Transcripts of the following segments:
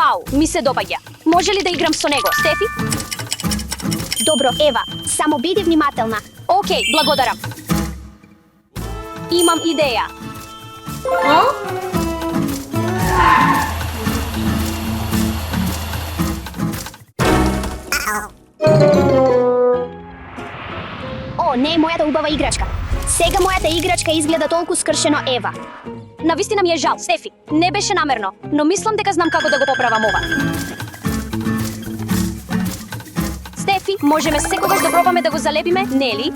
Вау, ми се допаѓа. Може ли да играм со него, Стефи? Добро, Ева, само биди внимателна. Океј, благодарам. Имам идеја. О, не е мојата убава играчка. Сега мојата играчка изгледа толку скршено, Ева. Навистина ми е жал, Стефи. Не беше намерно, но мислам дека знам како да го поправам ова. Стефи, можеме секогаш да пробаме да го залепиме, нели?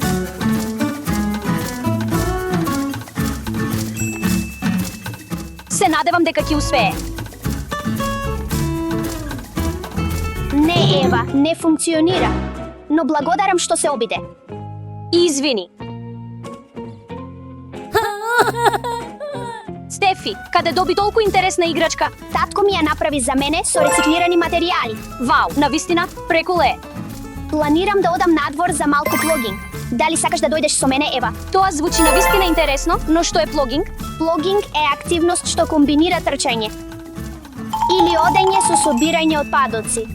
Се надевам дека ќе успее. Не, Ева, не функционира. Но благодарам што се обиде. Извини. Стефи, каде доби толку интересна играчка? Татко ми ја направи за мене со рециклирани материјали. Вау, навистина, прекуле. Планирам да одам надвор за малку плогинг. Дали сакаш да дојдеш со мене, Ева? Тоа звучи навистина интересно, но што е плогинг? Плогинг е активност што комбинира трчање или одење со собирање отпадоци.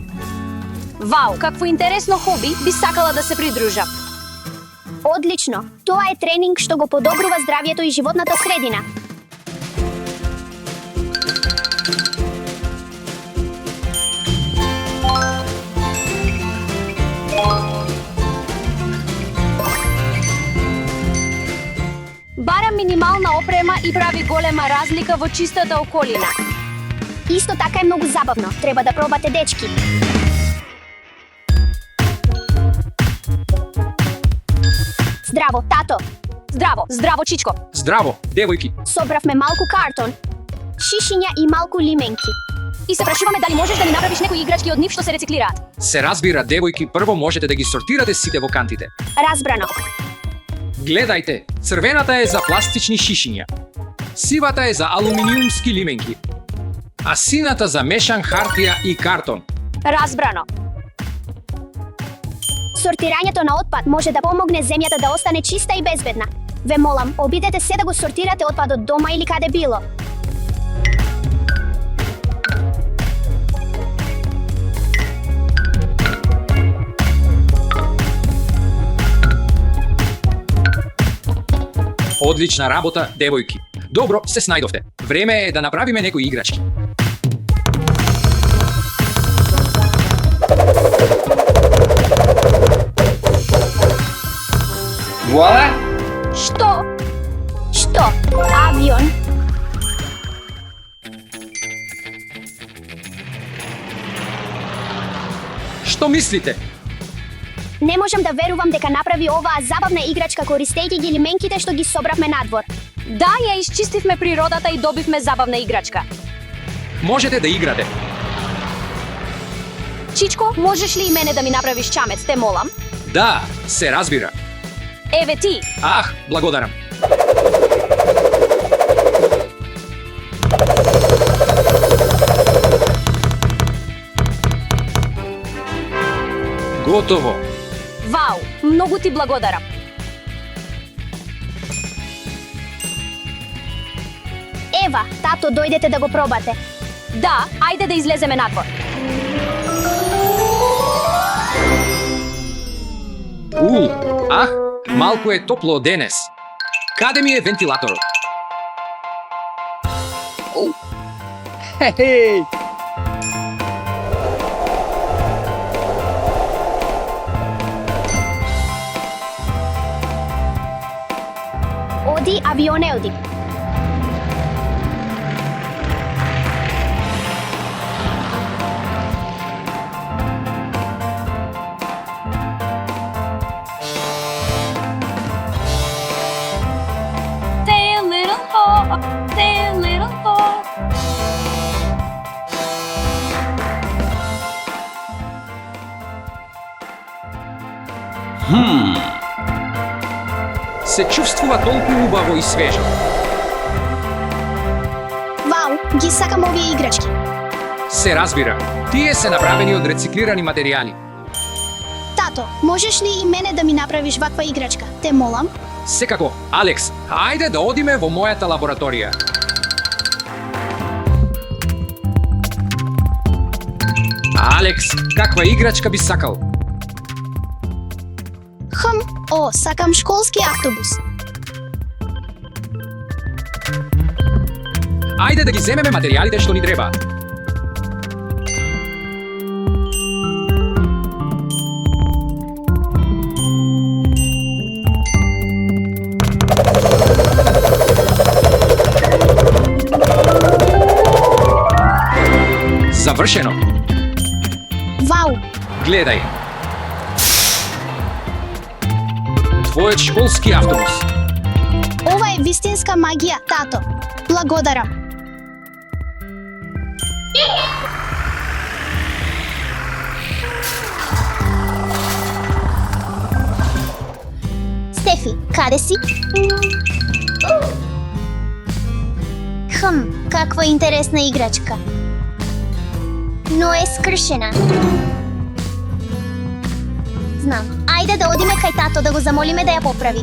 Вау, какво интересно хоби, би сакала да се придружам. Одлично. Тоа е тренинг што го подобрува здравјето и животната средина. Барам минимална опрема и прави голема разлика во чистата околина. Исто така е многу забавно. Треба да пробате, дечки. Здраво, тато. Здраво, здраво, чичко. Здраво, девојки. Собравме малку картон, шишиња и малку лименки. И се прашуваме дали можеш да ни направиш некои играчки од нив што се рециклираат. Се разбира, девојки, прво можете да ги сортирате сите во кантите. Разбрано. Гледајте, црвената е за пластични шишиња, сивата е за алуминиумски лименки, а сината за мешан хартија и картон. Разбрано. Сортирањето на отпад може да помогне земјата да остане чиста и безбедна. Ве молам, обидете се да го сортирате отпадот дома или каде било. Одлична работа, девојки. Добро, се снајдовте. Време е да направиме некои играчки. Вуала! Што? Авион? Што мислите? Не можам да верувам дека направи оваа забавна играчка користејќи ги лименките што ги собравме надвор. Да, ја исчистивме природата и добивме забавна играчка. Можете да играте. Чичко, можеш ли и мене да ми направиш чамец, те молам? Да, се разбира. Еве ти. Ах, благодарам. Готово. Вау, многу ти благодарам. Ева, тато, дојдете да го пробате. Да, ајде да излеземе надвор. Ах, малку е топло денес. Каде ми е вентилаторот? Хе-хеј! Оди, авионе, оди. Say a little more, say a little more. Се чувствува толку убаво и свежо. Вау, ги сакам овие играчки. Се разбира, тие се направени од рециклирани материјали. Тато, можеш ли и мене да ми направиш ваква играчка? Те молам. Секако, Алекс, ајде да одиме во мојата лабораторија. Алекс, каква играчка би сакал? Сакам школски автобус. Ајде да ги земеме материјалите што ни треба. Завршено. Вау! Гледај. Твојот школски автобус. Ова е вистинска магија, тато. Благодарам. Стефи, каде си? Каква интересна играчка. Но е скршена. Знам. Ајде да одиме кај тато да го замолиме да ја поправи.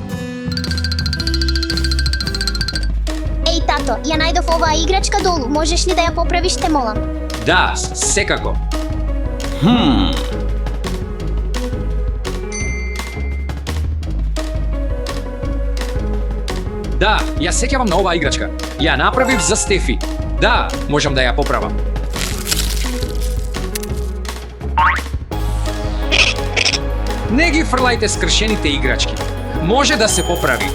Еј, тато, ја најдов оваа играчка долу. Можеш ли да ја поправиш, те молам? Да, секако. Да, ја сеќавам на оваа играчка. Ја направив за Стефи. Да, можам да ја поправам. Не ги фрлајте скршените играчки. Може да се поправи.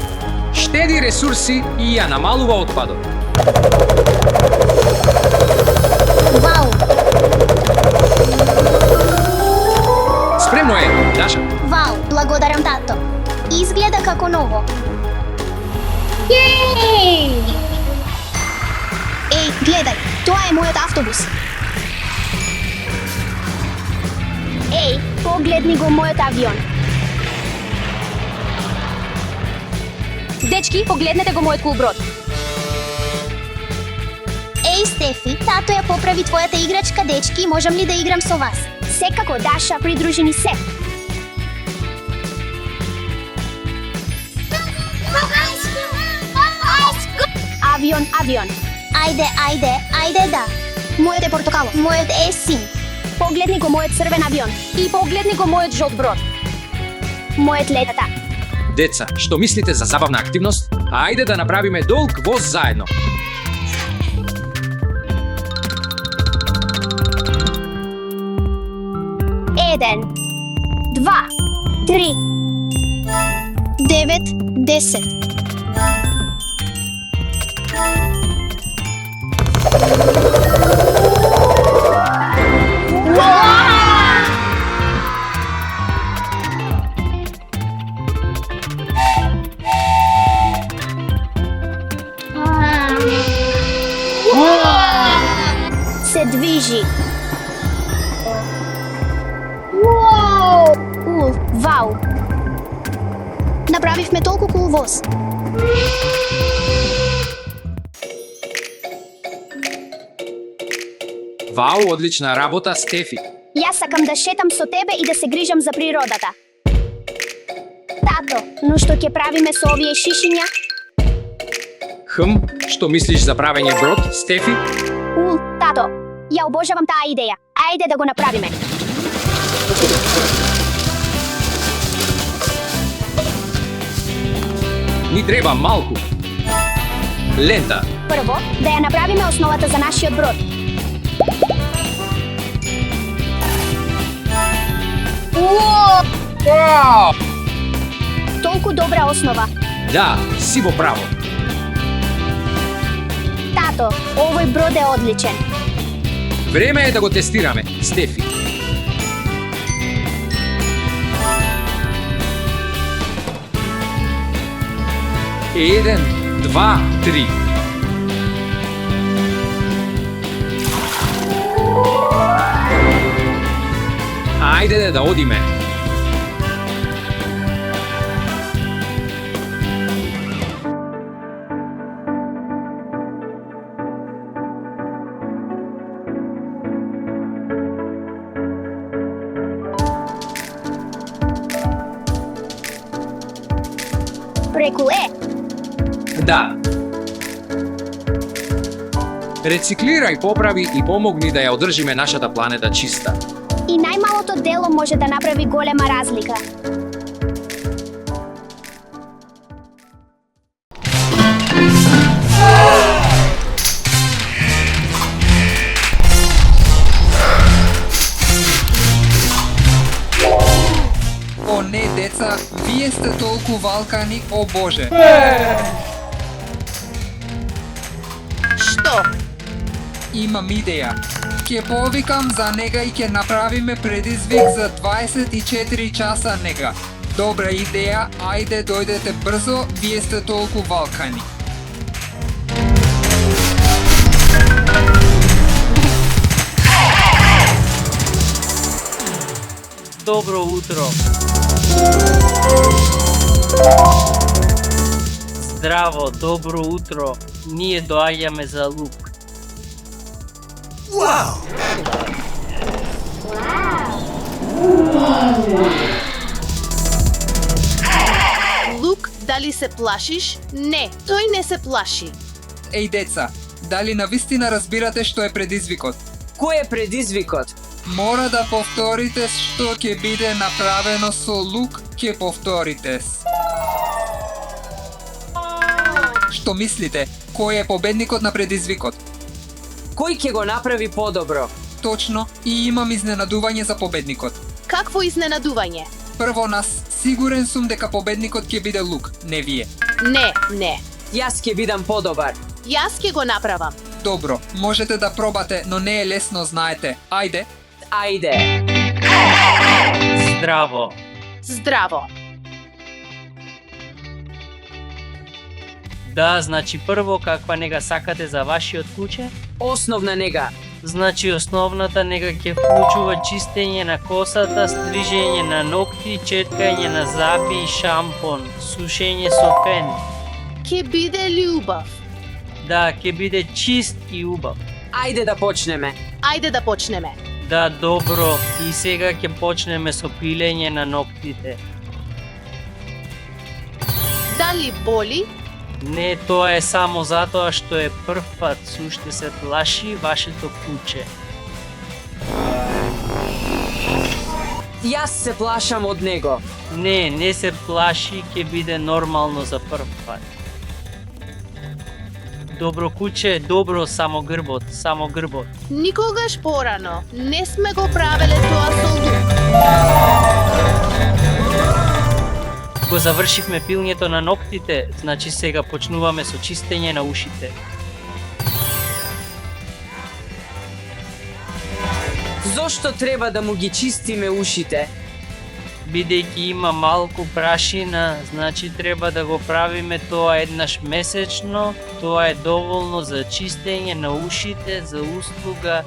Штеди ресурси и ја намалува отпадот. Вау! Спремно е, Даша. Вау, благодарам, тато. Изгледа како ново. Еј, гледај, тоа е мојот автобус. Еј, погледни го мојот авион. Дечки, погледнете го мојот кулброд. Еј, Стефи, тато ја поправи твојата играчка, дечки, можам ли да играм со вас? Секако, Даша, придружи ни се. Авион. Ајде, да. Мојот е портокалов, мојот е син. Погледни го мојот црвен авион. И погледни го мојот жолт брод. Мојот летата. Деца, што мислите за забавна активност? Ајде да направиме долг воз заедно. Еден, 2, 3, 9, 10. Се движи. Вау! Направивме толку кул воз. Вау, одлична работа, Стефи. Јас сакам да шетам со тебе и да се грижам за природата. Тато, но што ќе правиме со овие шишиња? Што мислиш за правење брод, Стефи? Тато, ја обожавам таа идеја. Ајде да го направиме. Ни треба малку. Лента. Прво, да ја направиме основата за нашиот брод. Толку добра основа. Да, си во право. Тато, овој брод е одличен. Време е да го тестираме, Стефи. Еден, 2, 3. Ајде да одиме. Преку Да. Рециклирај, поправи и помогни да ја одржиме нашата планета чиста. И најмалото дело може да направи голема разлика. О не, деца, вие сте толку валкани, о Боже. Што? Имам идеја. Ќе повикам за нега и ќе направиме предизвик за 24 часа нега. Добра идеја, ајде дојдете брзо, вие сте толку валкани. Добро утро. Здраво, добро утро. Ние доаѓаме за лук. Лук, дали се плашиш? Не, тој не се плаши. Еј деца, дали навистина разбирате што е предизвикот? Кој е предизвикот? Мора да повторите што ќе биде направено со лук, ќе повторите. Што мислите? Кој е победникот на предизвикот? Кој ќе го направи подобро? Точно, и имам изненадување за победникот. Какво изненадување? Прво нас, сигурен сум дека победникот ќе биде лук, не вие. Не. Јас ќе бидам подобар. Јас ќе го направам. Добро, можете да пробате, но не е лесно, знаете. Ајде. Ајде. Здраво. Здраво. Да, значи прво каква нега сакате за вашиот куќе? Основна нега. Значи основната нега ќе вклучува чистење на косата, стрижење на ногти, четкање на заби и шампон, сушење со фен. Ке биде љубав. Да, ќе биде чист и убав. Ајде да почнеме. Ајде да почнеме. Да, добро. И сега ќе почнеме со пилење на ноктите. Дали боли? Не, тоа е само затоа што е прв пат, суште се плаши вашето куќе. Јас се плашам од него. Не се плаши, ќе биде нормално за прв пат. Добро куќе, добро, само грбот. Никогаш порано не сме го правеле тоа со лук. Го завршивме пилњето на ноктите, значи сега почнуваме со чистење на ушите. Зошто треба да му ги чистиме ушите? Бидејќи има малку прашина, значи треба да го правиме тоа еднаш месечно. Тоа е доволно за чистење на ушите, за услуга.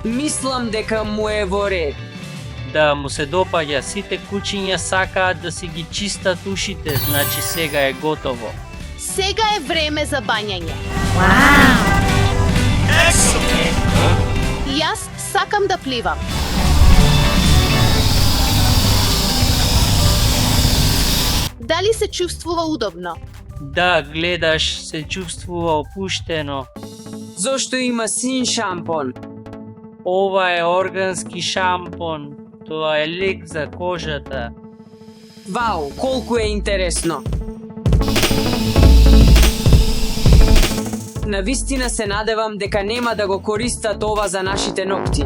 Мислам дека му е во ред. Да, му се допаѓа, сите кучиња сакаат да си ги чистат ушите, значи сега е готово. Сега е време за бањање. Јас сакам да пливам. Дали се чувствува удобно? Да, гледаш, се чувствува опуштено. Зошто има син шампон? Ова е органски шампон. Тоа е лек за кожата. Вау, колку е интересно. Навистина се надевам дека нема да го користат ова за нашите ногти.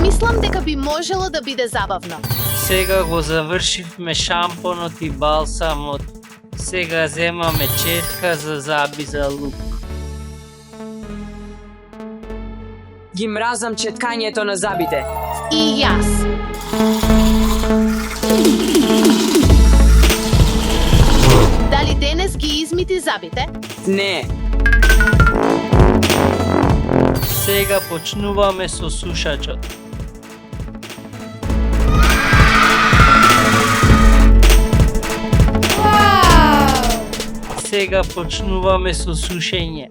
Мислам дека би можело да биде забавно. Сега го завршивме шампонот и балсамот. Сега земаме четка за заби за лук. Ги мразам четкањето на забите. И јас. Дали денес ги измити забите? Не. Сега почнуваме со сушачот. Сега почнуваме со сушење.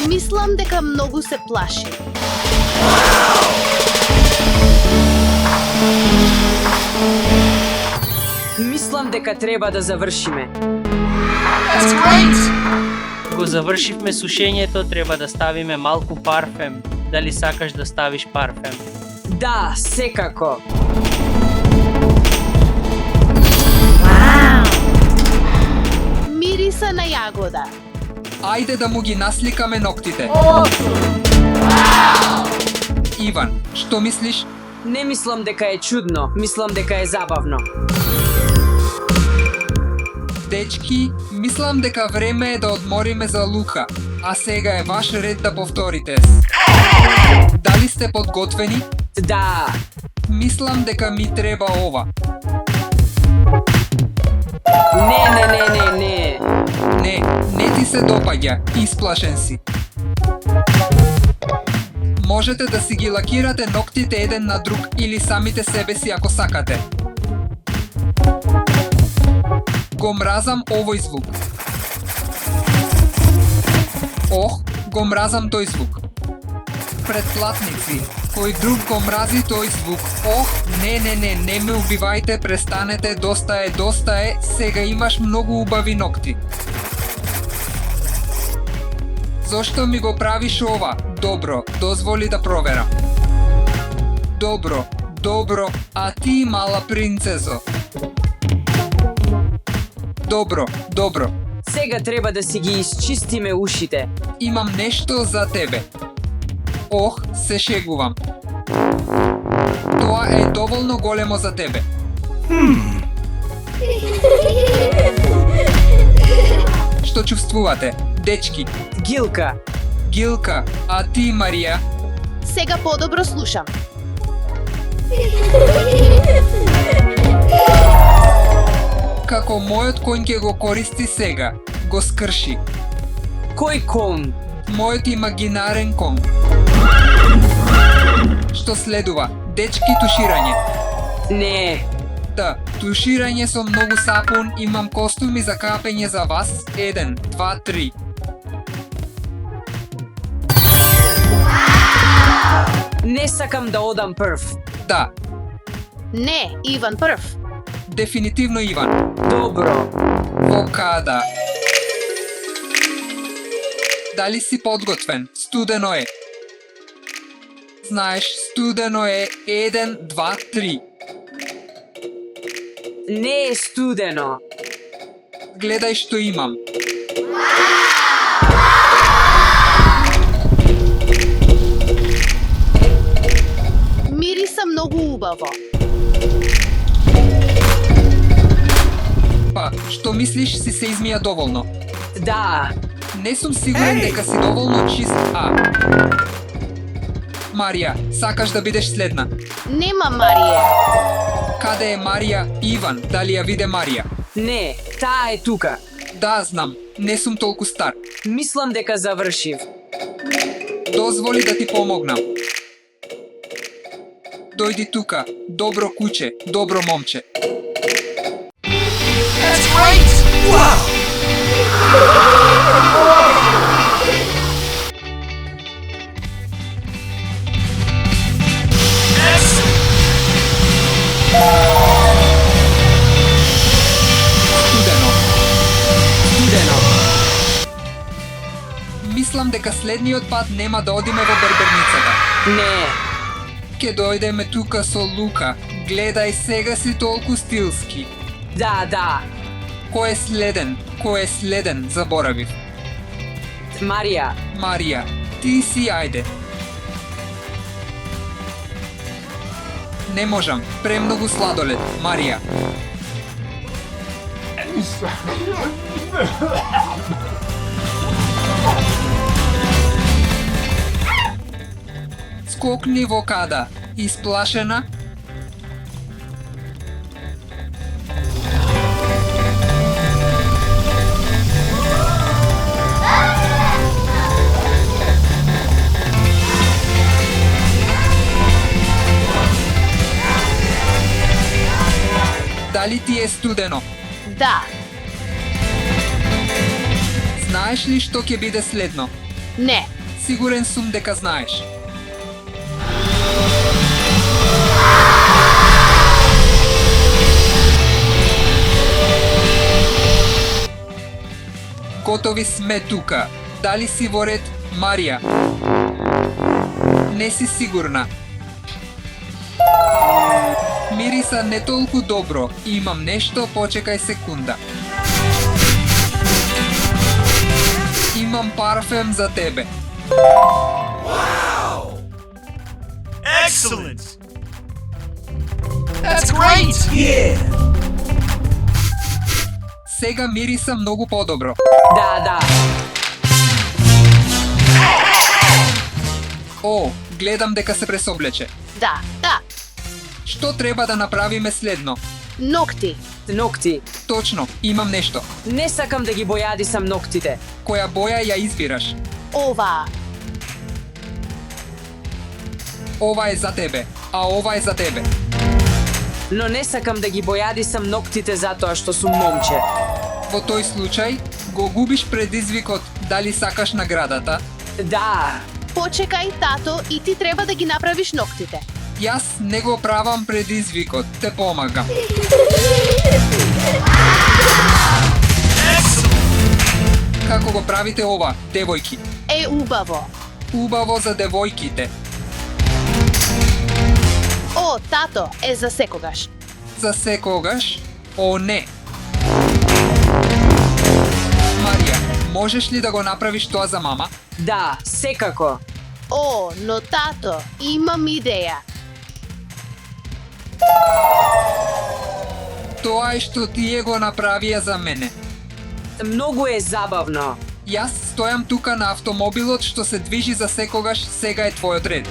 Мислам дека многу се плаши. Мислам дека треба да завршиме. Го завршивме сушењето, треба да ставиме малку парфем. Дали сакаш да ставиш парфем? Да, секако. Мириса на јагода. Ајде да му ги насликаме ноктите. Иван, што мислиш? Не мислам дека е чудно, мислам дека е забавно. Дечки, мислам дека време е да одмориме за Лука, а сега е ваш ред да повторите. Дали сте подготвени? Да, Мислам дека ми треба ова. не. Не ти се допаѓа, исплашен си. Можете да си ги лакирате ноктите еден на друг или самите себе си ако сакате. Го мразам овој звук. Ох, го мразам тој звук. Претплатници, кој друг го мрази тој звук. Ох, не ме убивајте, престанете, доста е, сега имаш многу убави нокти. Зошто ми го правиш ова? Добро, дозволи да проверам. Добро, а ти мала принцезо? Добро. сега треба да си ги исчистиме ушите. Имам нешто за тебе. Ох, се шегувам. Тоа е доволно големо за тебе. Што чувствувате, дечки? Гилка, а ти, Марија? Сега подобро слушам. Како мојот коњ ќе го користи сега, го скрши. Кој кон? Мојот имагинарен кон. Што следува? Дечки, туширање. Не, Да, туширање со многу сапун, имам костуми за капење за вас. 1, 2, 3. не сакам да одам прв. Да, Не, Иван прв. дефинитивно Иван. Добро. Вокада. Дали си подготвен? Студено е. Знаеш, студено е. 1, 2, 3. Не е студено. Гледај што имам. Мириса многу убаво. Па, што мислиш, си се измија доволно? Да, Не сум сигурен дека си доволно чист, Марија, сакаш да бидеш следна? Нема Марија. Каде е Марија? Иван, дали ја виде Марија? не, таа е тука. Да, знам, не сум толку стар. Мислам дека завршив. Дозволи да ти помогнам. Дојди тука, добро куче, добро момче. Студено. Мислам дека следниот пат нема да одиме во берберницата. Не, Ке дојдеме тука со Лука. Гледај, сега си толку стилски. да. Кој е следен, заборавив. Марија, ти си ајде. Не можам, премногу сладолед, Марија. Скокни во када, исплашена. Дали ти е студено? Да. Знаеш ли што ќе биде следно? Не. Сигурен сум дека знаеш. Готови сме тука. Дали си во ред, Марија? Не си сигурна. Мириса не толку добро. Имам нешто, почекај секунда. Имам парфем за тебе. Excellent! That's great! Yeah! Сега мириса многу подобро. Да. О, гледам дека се пресоблече. Да. Што треба да направиме следно? Ногти. Ногти. Точно, имам нешто. Не сакам да ги бојадисам ноктите. Која боја ја избираш? Ова. Ова е за тебе, а ова е за тебе. Но не сакам да ги бојадисам ноктите затоа што сум момче. Во тој случај, го губиш предизвикот дали сакаш наградата. Да. Почекај, тато, и ти треба да ги направиш ноктите. Јас не го правам предизвикот, те помагам. Како го правите ова, девојки? Е убаво. Убаво за девојките. О, тато, е за секогаш. За секогаш? О, не. Марија, можеш ли да го направиш тоа за мама? Да, секако. О, но тато, имам идеја. Тоа е што тие го направија за мене. Многу е забавно. Јас стојам тука на автомобилот што се движи за секогаш, сега е твојот ред.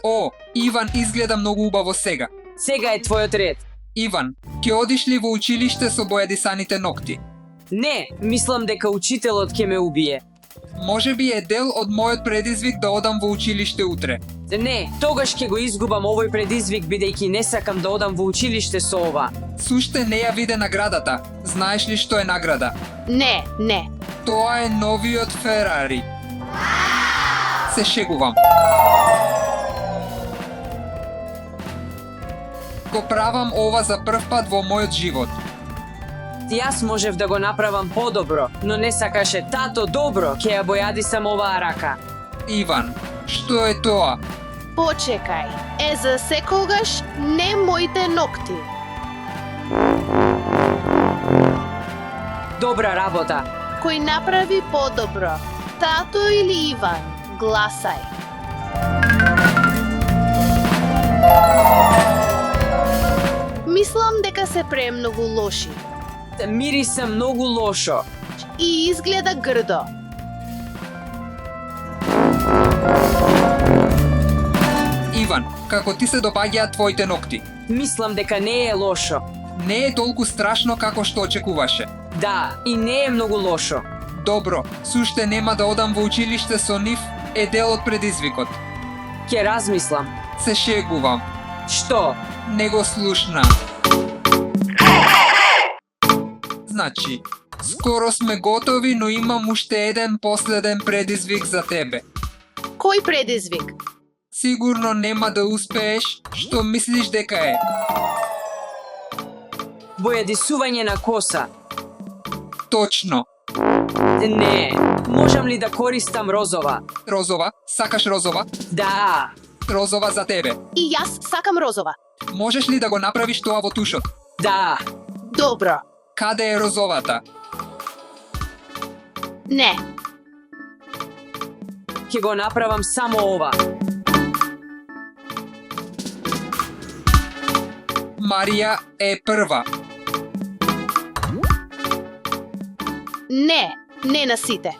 О, Иван изгледа многу убаво сега. Сега е твојот ред. Иван, ќе одиш ли во училиште со бојадисаните ногти? Не, мислам дека учителот ќе ме убие. Може би е дел од мојот предизвик да одам во училиште утре. Не, тогаш ќе го изгубам овој предизвик бидејќи не сакам да одам во училиште со ова. Суште не ја виде наградата. Знаеш ли што е награда? Не. Тоа е новиот Ферари. Се шегувам. Го правам ова за прв пат во мојот живот. Јас можев да го направам подобро, но не сакаше тато добро, ќе ја бојадисам оваа рака. Иван, што е тоа? Почекај, е за секогаш не моите ногти. Добра работа. Кој направи подобро? Тато или Иван? Гласај. Мислам дека се премногу лоши Мириса многу лошо. и изгледа грдо. Иван, како ти се допаѓаат твоите ногти? Мислам дека не е лошо. Не е толку страшно како што очекуваше. Да, и не е многу лошо. Добро, суште нема да одам во училиште со нив, е дел од предизвикот. Ќе размислам. Се шегувам. Што? Не го слушна. Значи, скоро сме готови, но имам уште еден последен предизвик за тебе. Кој предизвик? Сигурно нема да успееш, што мислиш дека е. Бојадисување на коса. Точно. Не, можам ли да користам розова? Розова? Сакаш розова? Да. Розова за тебе. И јас сакам розова. Можеш ли да го направиш тоа во тушот? Да. Добро. Каде е розовата? Не. Ќе го направам само ова. Марија е прва. Не на сите.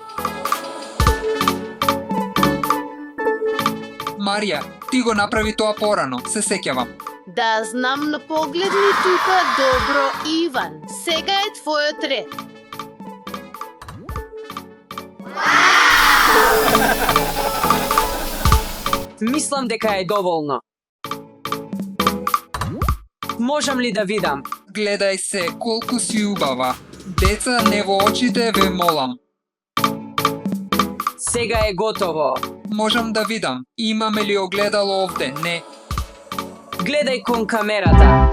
Марија, ти го направи тоа порано, се сеќавам. Да знам, но погледни тука добро, Иван. Сега е твојот ред. Мислам дека е доволно. Можам ли да видам? Гледај се колку си убава. Деца, не во очите ве молам. Сега е готово. Можам да видам. Имаме ли огледало овде? Не. Гледај кон камерата.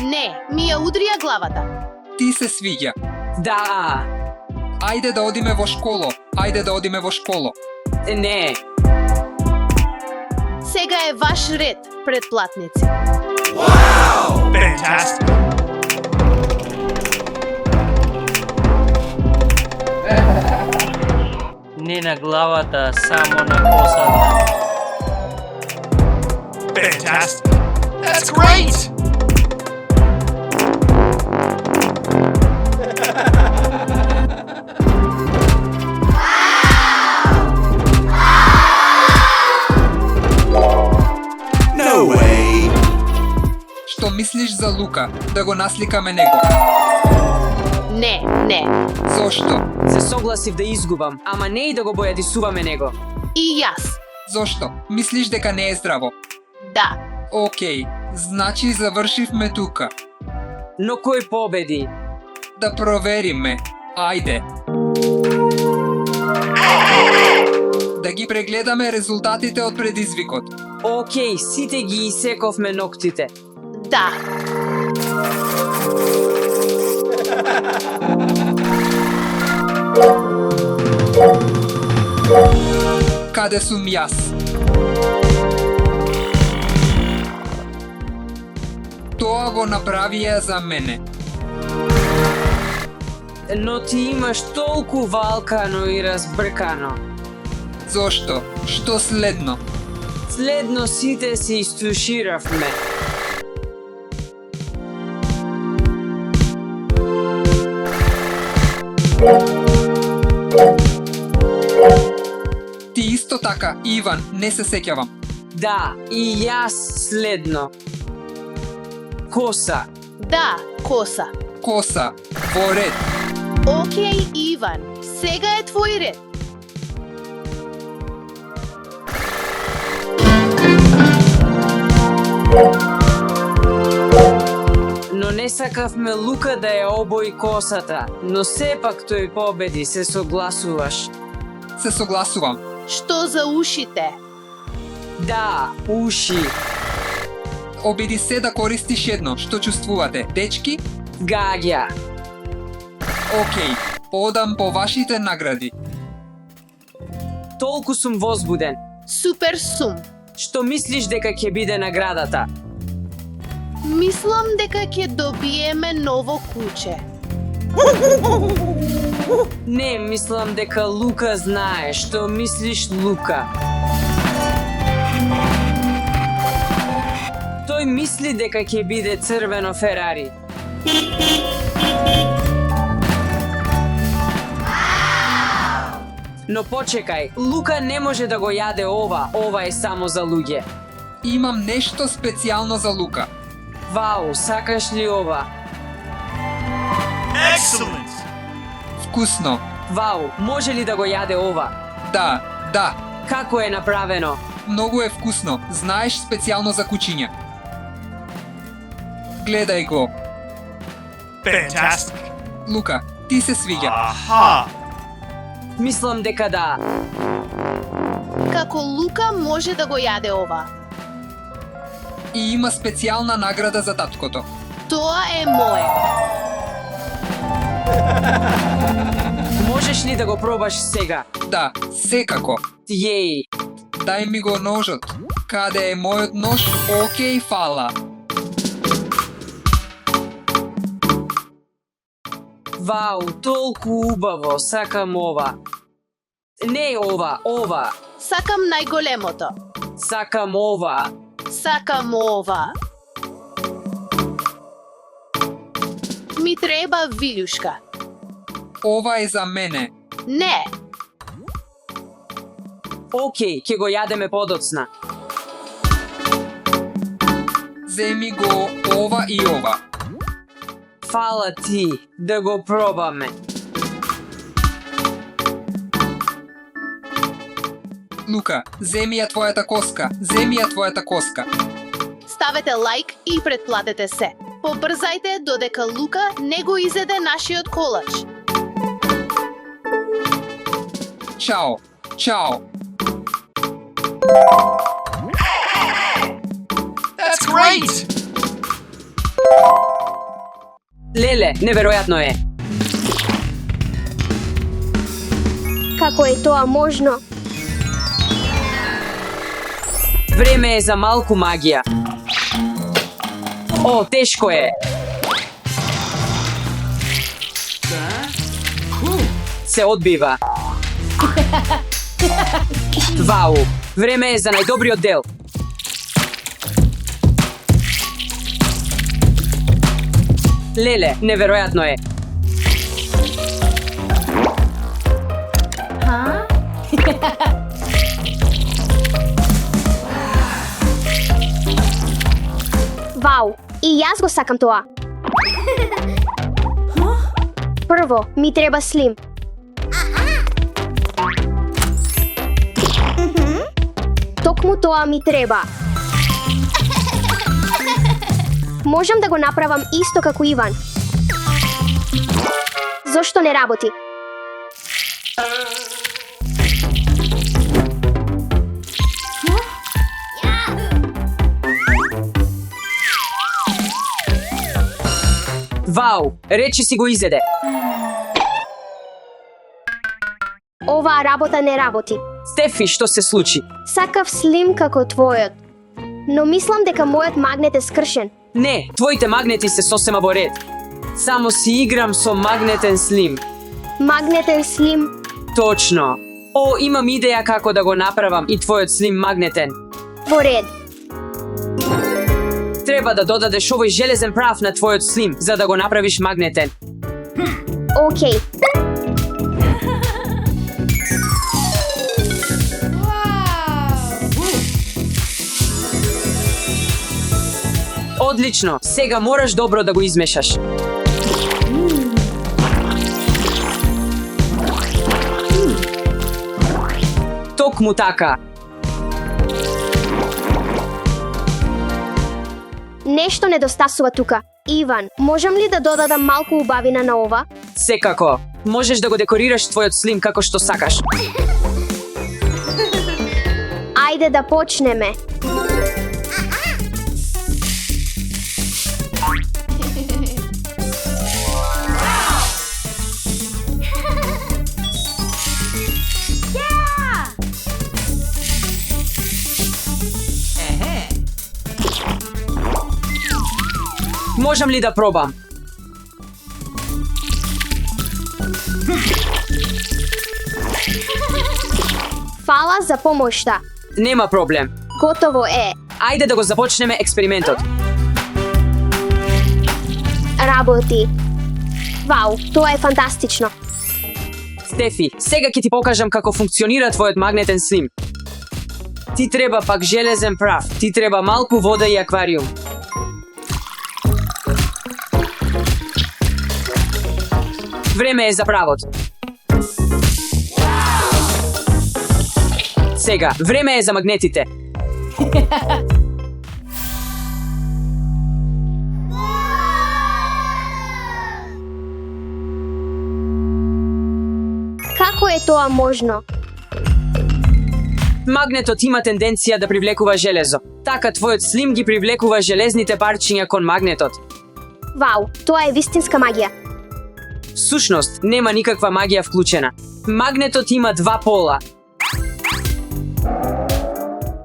Не, ми ја удрија главата. Ти се свиѓа. Да. Ајде да одиме во школо. Ајде да одиме во школо. Не. Сега е ваш ред, предплатници. Fantastic. Не на главата, само на косата. Fantastic. That's great. No way. Што мислиш за Лука? Да го насликаме него. Не, не. Зошто? Се согласив да изгубам, ама не и да го бојадисуваме него. И јас. Зошто? Мислиш дека не е здраво? Да. Океј, значи завршивме тука. Но кој победи? Да провериме. Ајде. Да ги прегледаме резултатите од предизвикот. Океј, сите ги исековме ноктите. Да. Каде сум јас? Тоа го направија за мене. Но ти имаш толку валкано и разбркано. Зошто? Што следно? Следно сите се истуширавме. Ти исто така, Иван, не се сеќавам. Да, и јас следно. Коса. Да, коса. Коса, во ред. Океј, Иван. Сега е твој ред. Но не сакавме Лука да ја обои косата, но сепак тој победи, се согласуваш. Се согласувам. Што за ушите? Да, уши. Обиди се да користиш едно. Што чувствувате, дечки? Гаѓа. Океј, одам по вашите награди. Толку сум возбуден. Супер сум. Што мислиш дека ќе биде наградата? Мислам дека ќе добиеме ново куче. Не, мислам дека Лука знае. Што мислиш, Лука? Тој мисли дека ќе биде црвено Ферари. Но почекај, Лука не може да го јаде ова е само за луѓе. Имам нешто специјално за Лука. Вау, сакаш ли ова? Excellent. Вкусно. Вау, може ли да го јаде ова? Да, да. Како е направено? Многу е вкусно. Знаеш, специјално за кучиња. Гледај го. Fantastic. Лука, ти се свиѓа. Aha. Мислам дека да. Како Лука може да го јаде ова? И има специјална награда за таткото. Тоа е мое. Можеш ли да го пробаш сега? Да, секако. Јеј. Дај ми го ножот. Каде е мојот нож? Океј, фала. Вау, толку убаво, сакам ова. Не ова. Сакам најголемото. Сакам ова. Сакам ова. Ми треба вилјушка. Ова е за мене. Не, Океј, ќе го јадеме подоцна. Земи го ова и ова. Фала ти, да го пробаме. Лука, земи ја твојата коска, земи ја твојата коска. Ставете лайк и претплатете се. Побрзајте додека Лука не го изеде нашиот колач. Чао, чао. That's great! Леле, неверојатно е. Како е тоа можно? Време е за малку магија. О, тешко е. Се одбива. Вау, време е за најдобриот дел. Леле, неверојатно е. Вау, и јас го сакам тоа. Прво, ми треба слим. Токму тоа ми треба. Можам да го направам исто како Иван. Зошто не работи? Вау, речи си го изеде. Оваа работа не работи. Стефи, што се случи? Сакав слим како твојот. Но мислам дека мојот магнет е скршен. Не, твоите магнети се сосема во ред. Само си играм со магнетен слим. Магнетен слим. Точно. О, имам идеја како да го направам и твојот слим магнетен. Во ред. Треба да додадеш овој железен прав на твојот слим, за да го направиш магнетен. Океј. Одлично, сега мораш добро да го измешаш. Токму така. Нешто недостасува тука. Иван, можам ли да додадам малку убавина на ова? Секако. Можеш да го декорираш твојот слим како што сакаш. Ајде да почнеме. Можам ли да пробам? Фала за помошта. Нема проблем. Готово е. Ајде да го започнеме експериментот. Работи. Вау, тоа е фантастично. Стефи, сега ќе ти покажам како функционира твојот магнетен слим. Ти треба пак железен прав, ти треба малку вода и аквариум. Време е за правот. Сега, време е за магнетите. Како е тоа можно? Магнетот има тенденција да привлекува железо. Така твојот слим ги привлекува железните парчиња кон магнетот. Вау, тоа е вистинска магија. Всушност, нема никаква магија вклучена. Магнетот има два пола.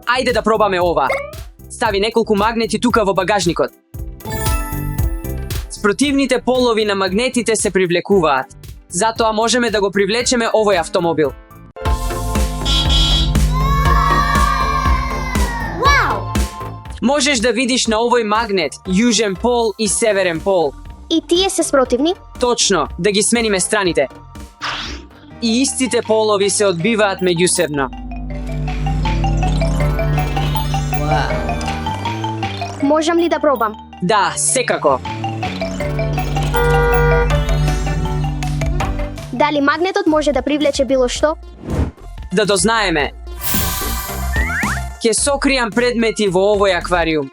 Ајде да пробаме ова. Стави неколку магнети тука во багажникот. Спротивните полови на магнетите се привлекуваат. Затоа можеме да го привлечеме овој автомобил. Можеш да видиш на овој магнет јужен пол и северен пол. И тие се спротивни? Точно, да ги смениме страните. И истите полови се одбиваат меѓусебно. Можам ли да пробам? Да, секако. Дали магнетот може да привлече било што? Да дознаеме. Ќе сокријам предмети во овој аквариум.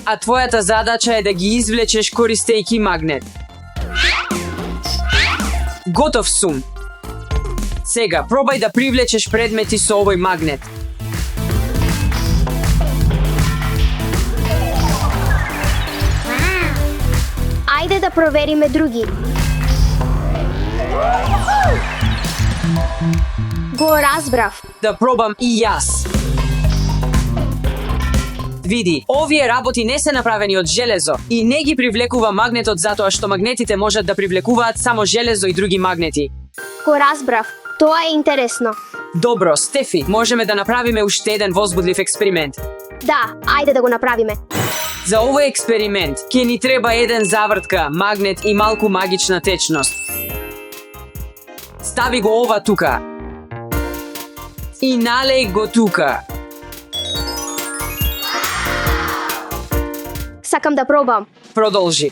А твојата задача е да ги извлечеш користејќи магнет. Готов сум. Сега, пробај да привлечеш предмети со овој магнет. Ајде да провериме други. Го разбрав. Да пробам и јас. Види, овие работи не се направени од железо и не ги привлекува магнетот затоа што магнетите можат да привлекуваат само железо и други магнети. Го разбрав. Тоа е интересно. Добро, Стефи, можеме да направиме уште еден возбудлив експеримент. Да, ајде да го направиме. За овој експеримент ќе ни треба еден завртка, магнет и малку магична течност. Стави го ова тука. И налеј го тука. Сакам да пробам. Продолжи.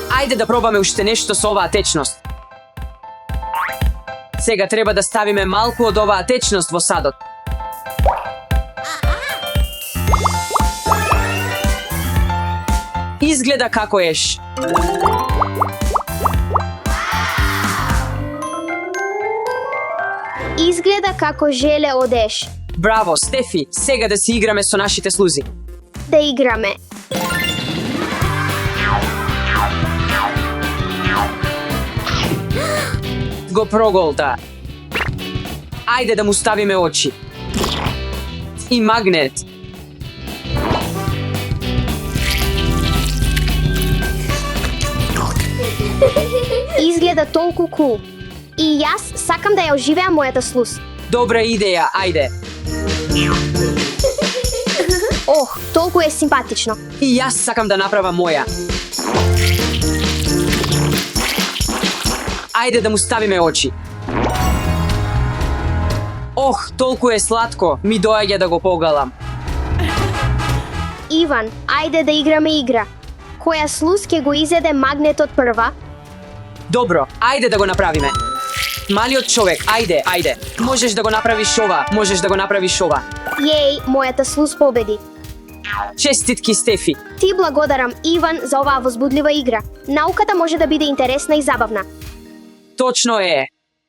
Ајде да пробаме уште нешто со оваа течност. Сега треба да ставиме малку од оваа течност во садот. Изгледа како еш. Изгледа како желе од еш. Браво, Стефи, сега да си играме со нашите слузи. Да играме. Го проголта. Ајде да му ставиме очи. И магнет. Изгледа толку кул. И јас сакам да ја оживеам мојата слуз. Добра идеја, ајде. Ох, толку е симпатично. И јас сакам да направам моја. Ајде да му ставиме очи. Ох, толку е сладко, ми доаѓа да го погалам. Иван, ајде да играме игра. Која слуз ќе го изеде магнетот прва? Добро, ајде да го направиме. Малиот човек, ајде. Можеш да го направиш ова, можеш да го направиш ова. Јеј, мојата слуз победи. Честитки, Стефи. Ти благодарам, Иван, за оваа возбудлива игра. Науката може да биде интересна и забавна. Точно е.